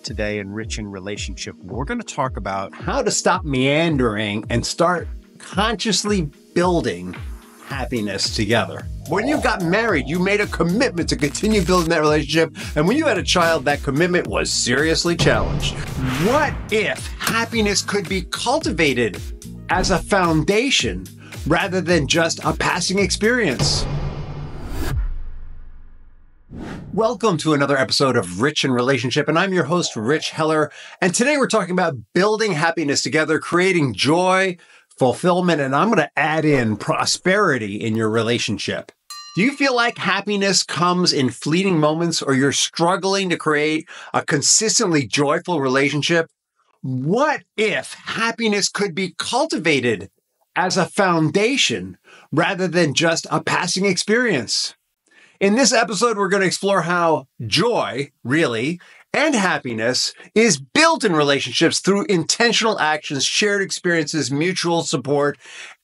today in Rich in Relationship. We're going to talk about how to stop meandering and start consciously building happiness together. When you got married, you made a commitment to continue building that relationship. And when you had a child, that commitment was seriously challenged. What if happiness could be cultivated as a foundation rather than just a passing experience? Welcome to another episode of Rich in Relationship, and I'm your host, Rich Heller. And today we're talking about building happiness together, creating joy, fulfillment, and I'm going to add in prosperity in your relationship. Do you feel like happiness comes in fleeting moments, or you're struggling to create a consistently joyful relationship? What if happiness could be cultivated as a foundation rather than just a passing experience? In this episode, we're going to explore how joy, really, and happiness is built in relationships through intentional actions, shared experiences, mutual support,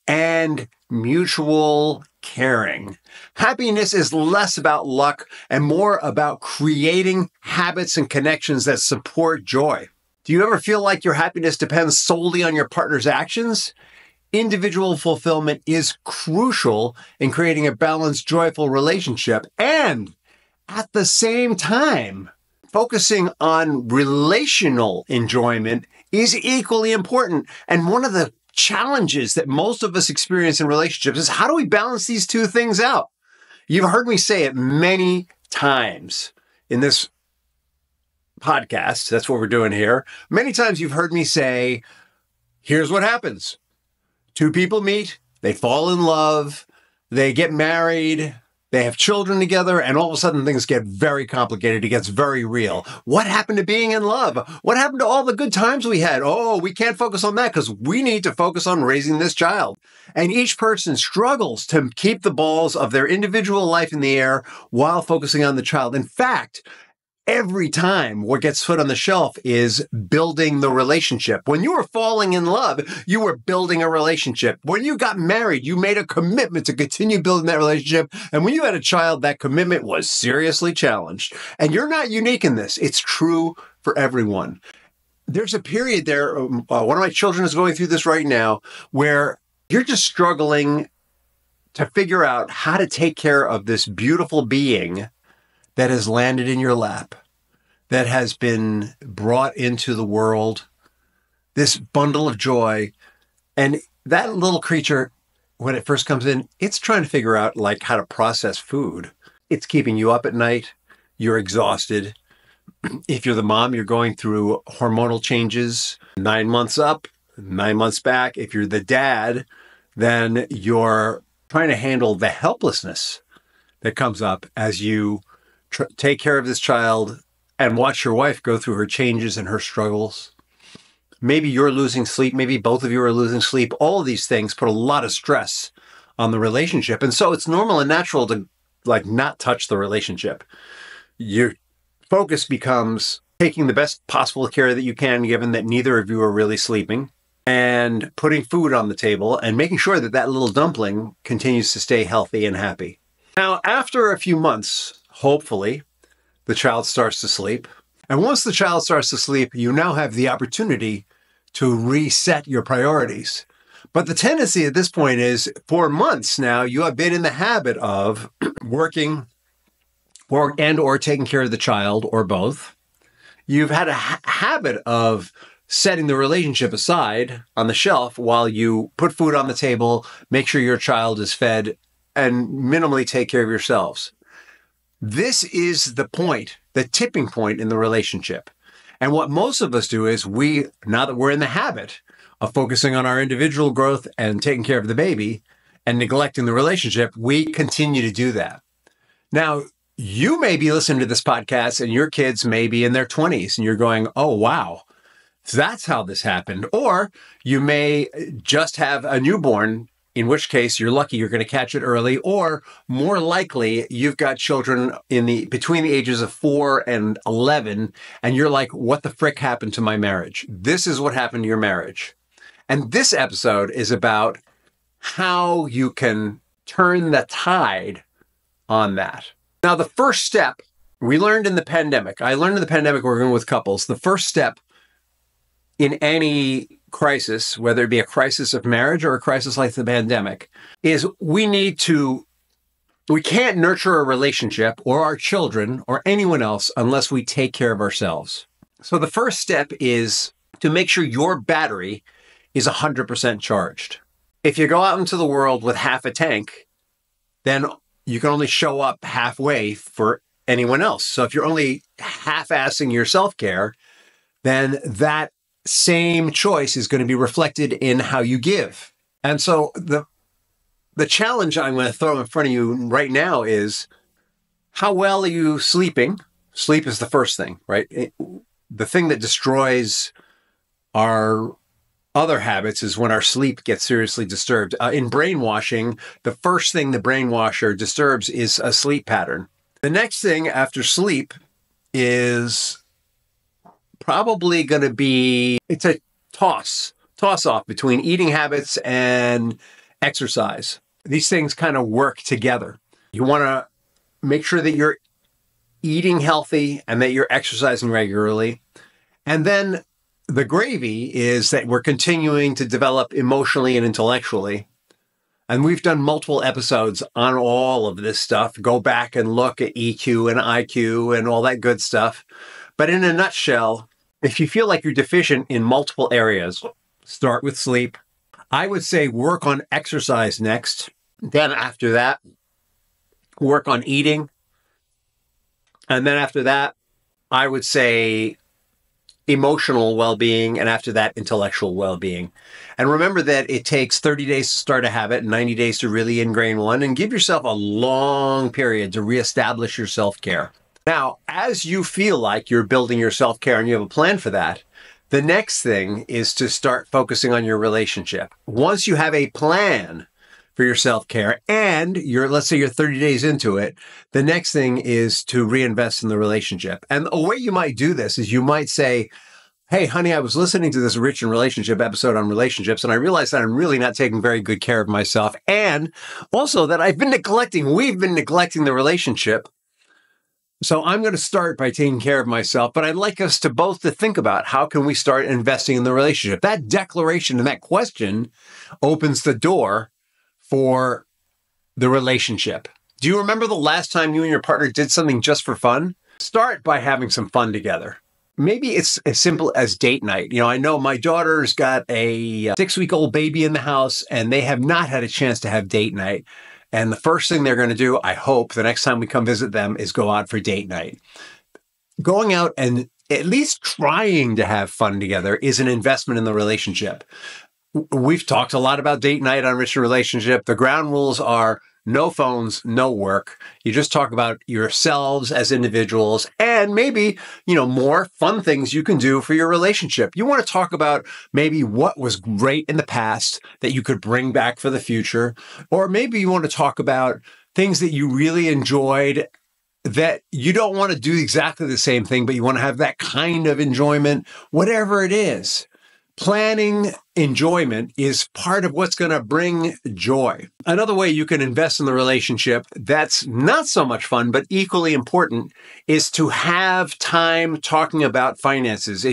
and mutual caring. Happiness is less about luck and more about creating habits and connections that support joy. Do you ever feel like your happiness depends solely on your partner's actions? Individual fulfillment is crucial in creating a balanced, joyful relationship. And at the same time, focusing on relational enjoyment is equally important. And one of the challenges that most of us experience in relationships is how do we balance these two things out? You've heard me say it many times in this podcast. That's what we're doing here. Many times you've heard me say, here's what happens. Two people meet, they fall in love, they get married, they have children together, and all of a sudden things get very complicated. It gets very real. What happened to being in love? What happened to all the good times we had? Oh, we can't focus on that because we need to focus on raising this child. And each person struggles to keep the balls of their individual life in the air while focusing on the child. In fact, every time what gets put on the shelf is building the relationship. When you were falling in love, you were building a relationship. When you got married, you made a commitment to continue building that relationship. And when you had a child, that commitment was seriously challenged. And you're not unique in this. It's true for everyone. There's a period there, one of my children is going through this right now, where you're just struggling to figure out how to take care of this beautiful being that has landed in your lap, that has been brought into the world, this bundle of joy. And that little creature, when it first comes in, it's trying to figure out like how to process food. It's keeping you up at night. You're exhausted. If you're the mom, you're going through hormonal changes, 9 months up, 9 months back. If you're the dad, then you're trying to handle the helplessness that comes up as you take care of this child and watch your wife go through her changes and her struggles. Maybe you're losing sleep. Maybe both of you are losing sleep. All of these things put a lot of stress on the relationship. And so it's normal and natural to not touch the relationship. Your focus becomes taking the best possible care that you can, given that neither of you are really sleeping, and putting food on the table and making sure that that little dumpling continues to stay healthy and happy. Now, after a few months, hopefully, the child starts to sleep. And once the child starts to sleep, you now have the opportunity to reset your priorities. But the tendency at this point is, for months now, you have been in the habit of working or taking care of the child, or both. You've had a habit of setting the relationship aside on the shelf while you put food on the table, make sure your child is fed, and minimally take care of yourselves. This is the point, the tipping point in the relationship. And what most of us do is now that we're in the habit of focusing on our individual growth and taking care of the baby and neglecting the relationship, we continue to do that. Now, you may be listening to this podcast and your kids may be in their 20s and you're going, oh, wow, that's how this happened. Or you may just have a newborn, in which case you're lucky you're going to catch it early, or more likely you've got children between the ages of 4 and 11, and you're like, what the frick happened to my marriage? This is what happened to your marriage. And this episode is about how you can turn the tide on that. Now, the first step we learned in the pandemic, I learned in the pandemic working with couples, the first step in any crisis, whether it be a crisis of marriage or a crisis like the pandemic, is we can't nurture a relationship or our children or anyone else unless we take care of ourselves. So the first step is to make sure your battery is 100% charged. If you go out into the world with half a tank, then you can only show up halfway for anyone else. So if you're only half-assing your self-care, then that same choice is going to be reflected in how you give. And so the challenge I'm going to throw in front of you right now is, how well are you sleeping? Sleep is the first thing, right? The thing that destroys our other habits is when our sleep gets seriously disturbed. In brainwashing, the first thing the brainwasher disturbs is a sleep pattern. The next thing after sleep is probably going to be, it's a toss off between eating habits and exercise. These things kind of work together. You want to make sure that you're eating healthy and that you're exercising regularly. And then the gravy is that we're continuing to develop emotionally and intellectually. And we've done multiple episodes on all of this stuff. Go back and look at EQ and IQ and all that good stuff. But in a nutshell, if you feel like you're deficient in multiple areas, start with sleep. I would say work on exercise next. Then after that, work on eating. And then after that, I would say emotional well-being, and after that, intellectual well-being. And remember that it takes 30 days to start a habit and 90 days to really ingrain one, and give yourself a long period to reestablish your self-care. Now, as you feel like you're building your self-care and you have a plan for that, the next thing is to start focusing on your relationship. Once you have a plan for your self-care and let's say you're 30 days into it, the next thing is to reinvest in the relationship. And a way you might do this is you might say, hey, honey, I was listening to this Rich in Relationship episode on relationships, and I realized that I'm really not taking very good care of myself. And also that we've been neglecting the relationship. So I'm going to start by taking care of myself, but I'd like us to both to think about how can we start investing in the relationship. That declaration and that question opens the door for the relationship. Do you remember the last time you and your partner did something just for fun? Start by having some fun together. Maybe it's as simple as date night. I know my daughter's got a 6-week-old baby in the house, and they have not had a chance to have date night. And the first thing they're going to do, I hope, the next time we come visit them is go out for date night. Going out and at least trying to have fun together is an investment in the relationship. We've talked a lot about date night on Rich in Relationship. The ground rules are no phones, no work. You just talk about yourselves as individuals and maybe, more fun things you can do for your relationship. You want to talk about maybe what was great in the past that you could bring back for the future. Or maybe you want to talk about things that you really enjoyed that you don't want to do exactly the same thing, but you want to have that kind of enjoyment, whatever it is. Planning enjoyment is part of what's going to bring joy. Another way you can invest in the relationship that's not so much fun, but equally important, is to have time talking about finances.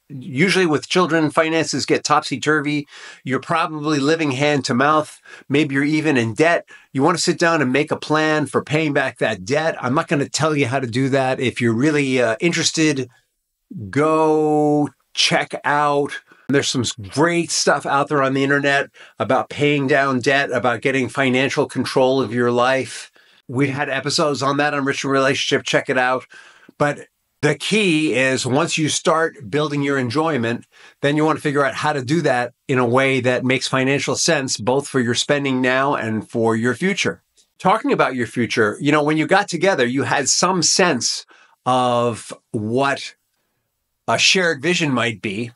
Usually with children, finances get topsy-turvy. You're probably living hand to mouth. Maybe you're even in debt. You want to sit down and make a plan for paying back that debt. I'm not going to tell you how to do that. If you're really interested, go check out. There's some great stuff out there on the internet about paying down debt, about getting financial control of your life. We've had episodes on that on Rich in Relationship. Check it out. But the key is once you start building your enjoyment, then you want to figure out how to do that in a way that makes financial sense, both for your spending now and for your future. Talking about your future, when you got together, you had some sense of what a shared vision might be.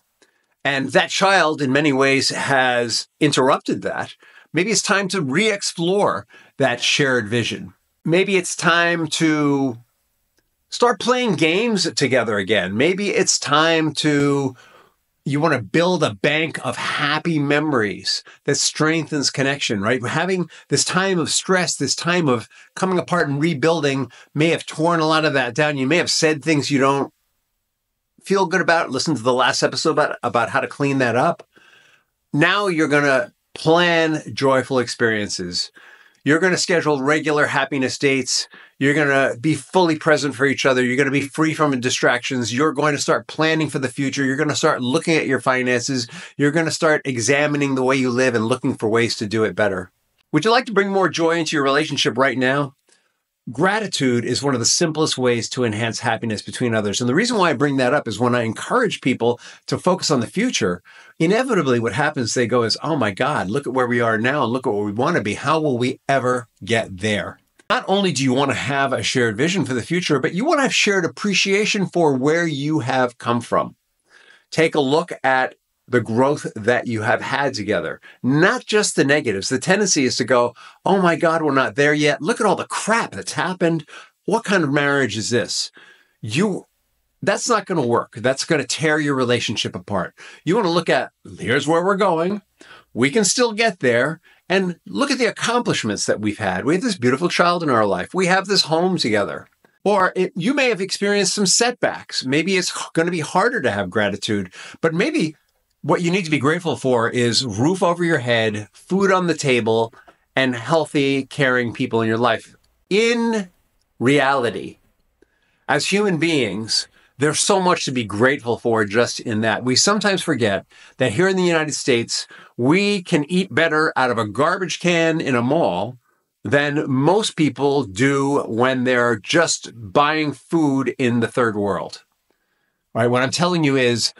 And that child, in many ways, has interrupted that. Maybe it's time to re-explore that shared vision. Maybe it's time to start playing games together again. Maybe it's time to You want to build a bank of happy memories that strengthens connection, right? Having this time of stress, this time of coming apart and rebuilding may have torn a lot of that down. You may have said things you don't feel good about. Listen to the last episode about how to clean that up. Now you're going to plan joyful experiences. You're going to schedule regular happiness dates. You're going to be fully present for each other. You're going to be free from distractions. You're going to start planning for the future. You're going to start looking at your finances. You're going to start examining the way you live and looking for ways to do it better. Would you like to bring more joy into your relationship right now? Gratitude is one of the simplest ways to enhance happiness between others. And the reason why I bring that up is when I encourage people to focus on the future, inevitably what happens, they go is, oh my God, look at where we are now and look at where we want to be. How will we ever get there? Not only do you want to have a shared vision for the future, but you want to have shared appreciation for where you have come from. Take a look at the growth that you have had together, not just the negatives. The tendency is to go, oh my God, we're not there yet. Look at all the crap that's happened. What kind of marriage is this? That's not going to work. That's going to tear your relationship apart. You want to look at, here's where we're going. We can still get there. And look at the accomplishments that we've had. We have this beautiful child in our life. We have this home together. Or you may have experienced some setbacks. Maybe it's going to be harder to have gratitude, but maybe what you need to be grateful for is roof over your head, food on the table, and healthy, caring people in your life. In reality, as human beings, there's so much to be grateful for just in that. We sometimes forget that here in the United States, we can eat better out of a garbage can in a mall than most people do when they're just buying food in the third world. Right? What I'm telling you is,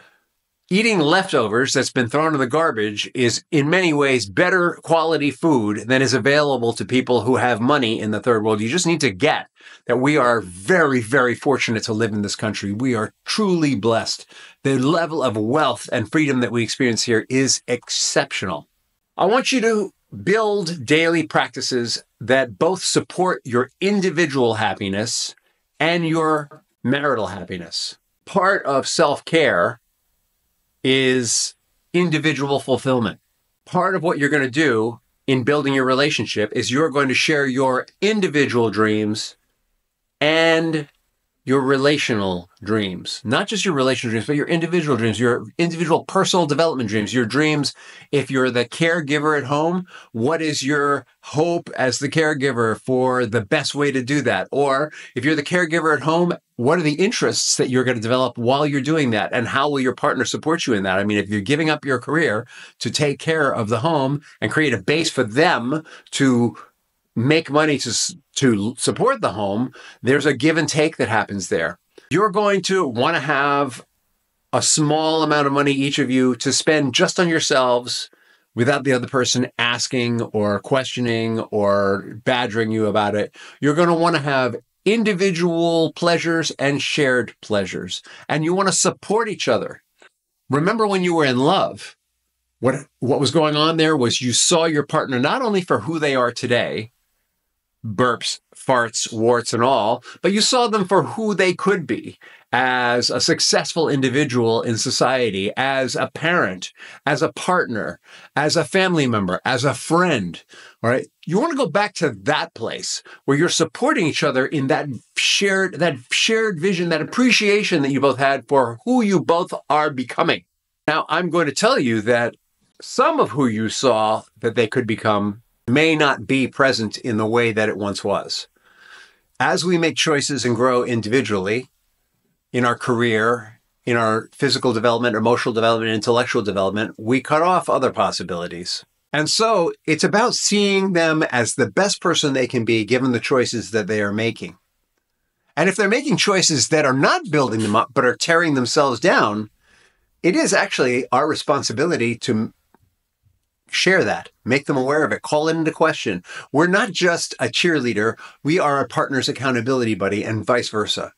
eating leftovers that's been thrown in the garbage is in many ways better quality food than is available to people who have money in the third world. You just need to get that we are very, very fortunate to live in this country. We are truly blessed. The level of wealth and freedom that we experience here is exceptional. I want you to build daily practices that both support your individual happiness and your marital happiness. Part of self-care is individual fulfillment. Part of what you're going to do in building your relationship is you're going to share your individual dreams and your relational dreams. Not just your relational dreams, but your individual dreams, your individual personal development dreams, your dreams. If you're the caregiver at home, what is your hope as the caregiver for the best way to do that? Or if you're the caregiver at home, what are the interests that you're going to develop while you're doing that? And how will your partner support you in that? I mean, if you're giving up your career to take care of the home and create a base for them to make money to support the home, there's a give and take that happens there. You're going to want to have a small amount of money, each of you, to spend just on yourselves without the other person asking or questioning or badgering you about it. You're going to want to have individual pleasures and shared pleasures, and you want to support each other. Remember when you were in love, what was going on there was you saw your partner not only for who they are today, burps, farts, warts, and all, but you saw them for who they could be as a successful individual in society, as a parent, as a partner, as a family member, as a friend, all right? You want to go back to that place where you're supporting each other in that shared vision, that appreciation that you both had for who you both are becoming. Now, I'm going to tell you that some of who you saw that they could become may not be present in the way that it once was. As we make choices and grow individually in our career, in our physical development, emotional development, intellectual development, we cut off other possibilities. And so it's about seeing them as the best person they can be given the choices that they are making. And if they're making choices that are not building them up, but are tearing themselves down, it is actually our responsibility to share that, make them aware of it, call it into question. We're not just a cheerleader, we are a partner's accountability buddy and vice versa.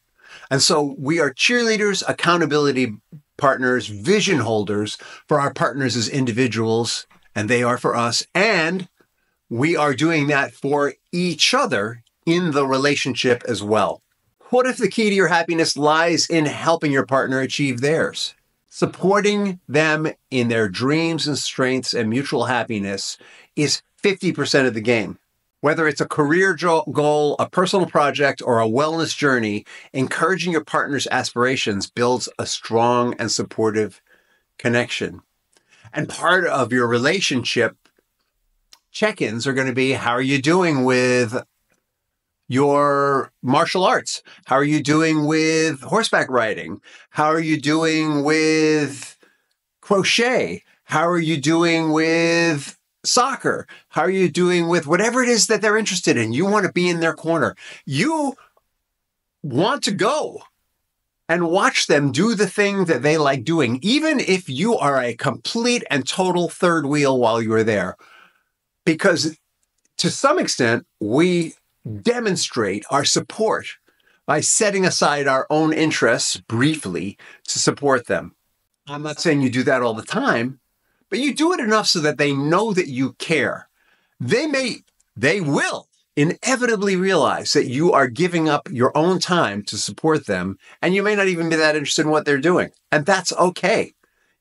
And so we are cheerleaders, accountability partners, vision holders for our partners as individuals, and they are for us. And we are doing that for each other in the relationship as well. What if the key to your happiness lies in helping your partner achieve theirs? Supporting them in their dreams and strengths and mutual happiness is 50% of the game. Whether it's a career goal, a personal project, or a wellness journey, encouraging your partner's aspirations builds a strong and supportive connection. And part of your relationship check-ins are going to be, how are you doing with your martial arts? How are you doing with horseback riding? How are you doing with crochet? How are you doing with soccer? How are you doing with whatever it is that they're interested in? You want to be in their corner. You want to go and watch them do the thing that they like doing, even if you are a complete and total third wheel while you're there. Because to some extent, we demonstrate our support by setting aside our own interests briefly to support them. I'm not saying you do that all the time, but you do it enough so that they know that you care. They will inevitably realize that you are giving up your own time to support them, and you may not even be that interested in what they're doing. And that's okay.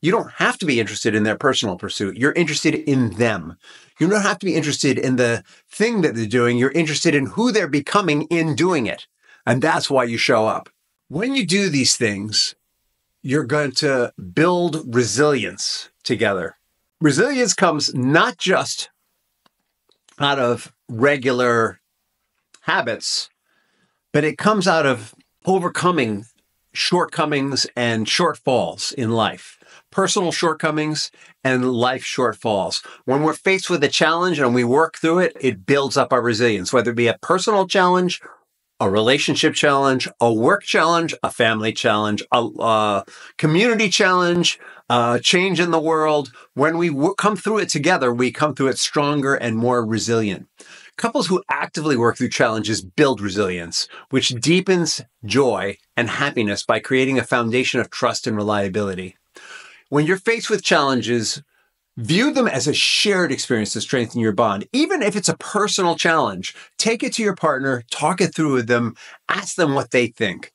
You don't have to be interested in their personal pursuit. You're interested in them. You don't have to be interested in the thing that they're doing. You're interested in who they're becoming in doing it. And that's why you show up. When you do these things, you're going to build resilience together. Resilience comes not just out of regular habits, but it comes out of overcoming shortcomings and shortfalls in life. Personal shortcomings and life shortfalls. When we're faced with a challenge and we work through it, it builds up our resilience, whether it be a personal challenge, a relationship challenge, a work challenge, a family challenge, a community challenge, change in the world. When we come through it together, we come through it stronger and more resilient. Couples who actively work through challenges build resilience, which deepens joy and happiness by creating a foundation of trust and reliability. When you're faced with challenges, view them as a shared experience to strengthen your bond. Even if it's a personal challenge, take it to your partner, talk it through with them, ask them what they think.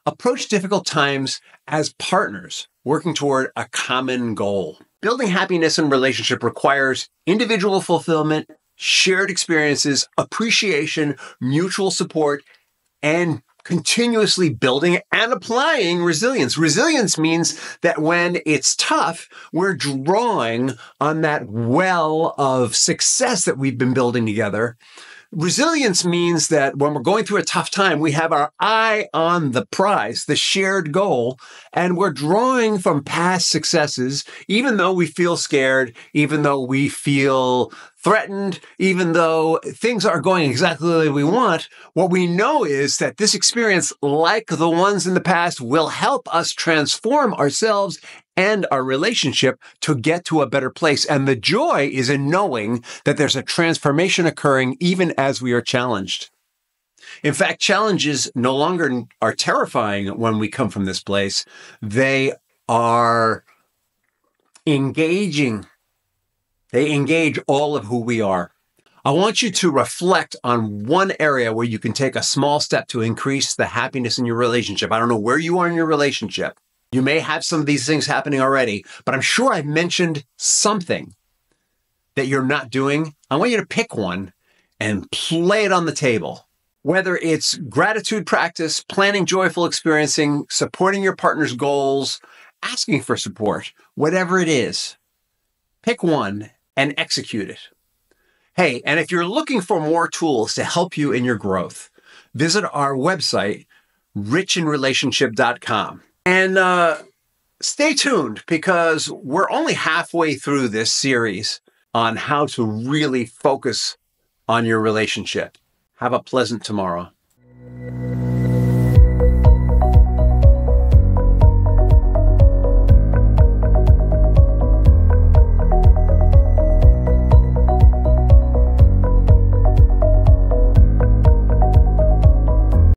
Approach difficult times as partners working toward a common goal. Building happiness in relationship requires individual fulfillment, shared experiences, appreciation, mutual support, and continuously building and applying resilience. Resilience means that when it's tough, we're drawing on that well of success that we've been building together. Resilience means that when we're going through a tough time, we have our eye on the prize, the shared goal, and we're drawing from past successes, even though we feel scared, even though we feel threatened, even though things aren't going exactly the way we want. What we know is that this experience, like the ones in the past, will help us transform ourselves and our relationship to get to a better place. And the joy is in knowing that there's a transformation occurring even as we are challenged. In fact, challenges no longer are terrifying when we come from this place. They are engaging. They engage all of who we are. I want you to reflect on one area where you can take a small step to increase the happiness in your relationship. I don't know where you are in your relationship. You may have some of these things happening already, but I'm sure I've mentioned something that you're not doing. I want you to pick one and play it on the table. Whether it's gratitude practice, planning joyful experiencing, supporting your partner's goals, asking for support, whatever it is, pick one and execute it. Hey, and if you're looking for more tools to help you in your growth, visit our website, richinrelationship.com. And stay tuned, because we're only halfway through this series on how to really focus on your relationship. Have a pleasant tomorrow.